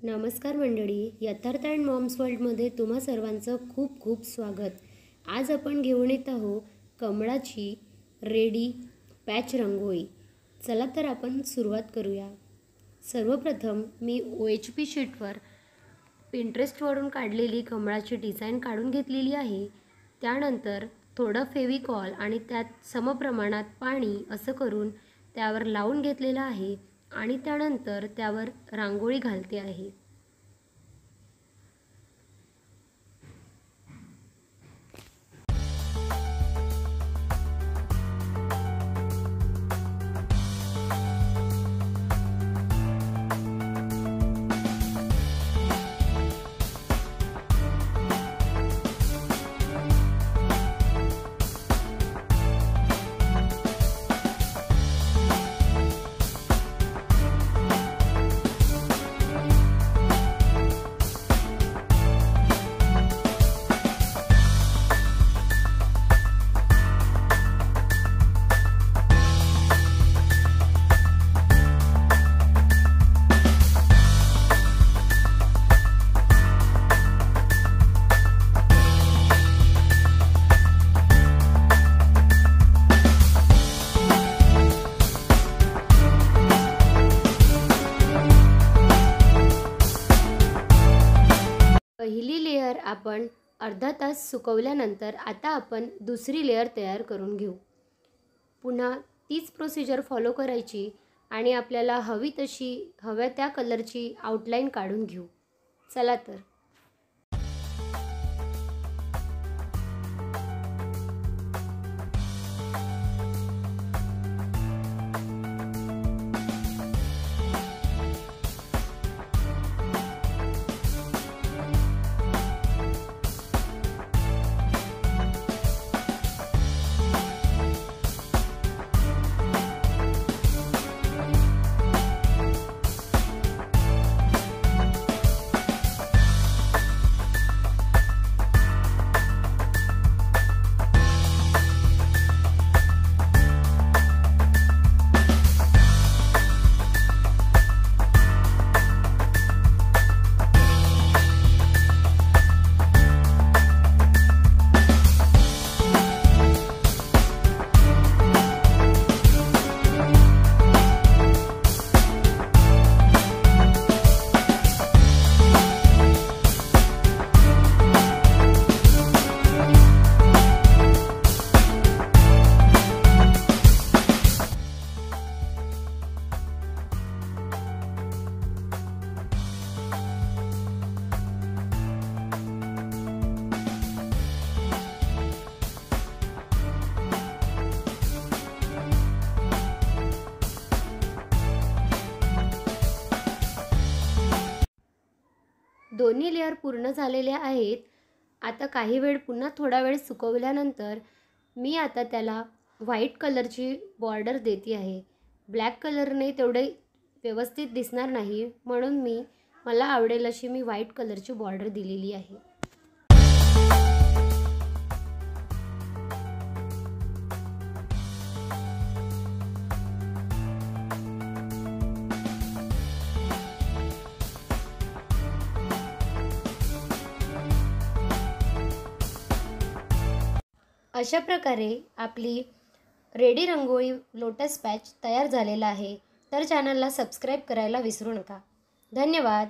नमस्कार मंडळी, यथार्थ अँड मॉम्स वर्ल्डमध्ये तुम्हा सर्वांचं खूप खूप स्वागत। आज आपण घेऊन येत आहोत कमळाची रेडी पॅच रांगोळी। चला तर आपण सुरुवात करूया। सर्वप्रथम मी OHP शीटवर पिंटरेस्टवरून काढलेली कमळाची डिझाइन काढून घेतलेली आहे। त्यानंतर थोडं फेविकॉल आणि त्यात समप्रमाणात पाणी असं करून त्यावर लावून घेतलेलं आहे आणि त्यानंतर त्यावर रांगोळी घालते आहे। पहिली लेयर आपण अर्धा तास सुकवल्यानंतर आता आपण दुसरी लेयर तयार करून घेऊ। पुन्हा तीच प्रोसिजर फॉलो करायची आणि आपल्याला हवी तशी हव्या त्या कलरची आउटलाइन काढून घेऊ। चला तर दोन्ही लेयर पूर्ण झालेल्या आहेत। आता काही वेळ पुन्हा थोडा वेळ सुकवल्यानंतर मी आता त्याला व्हाईट कलरची बॉर्डर देते आहे। ब्लॅक कलरने तेवढे व्यवस्थित दिसणार नाही, म्हणून मला आवडेल अशी मी व्हाईट कलरची बॉर्डर दिलेली आहे। अशा प्रकारे आपली रेडी रंगोळी लोटस पॅच तयार झालेला आहे। तर चॅनलला सबस्क्राइब करायला विसरू नका। धन्यवाद।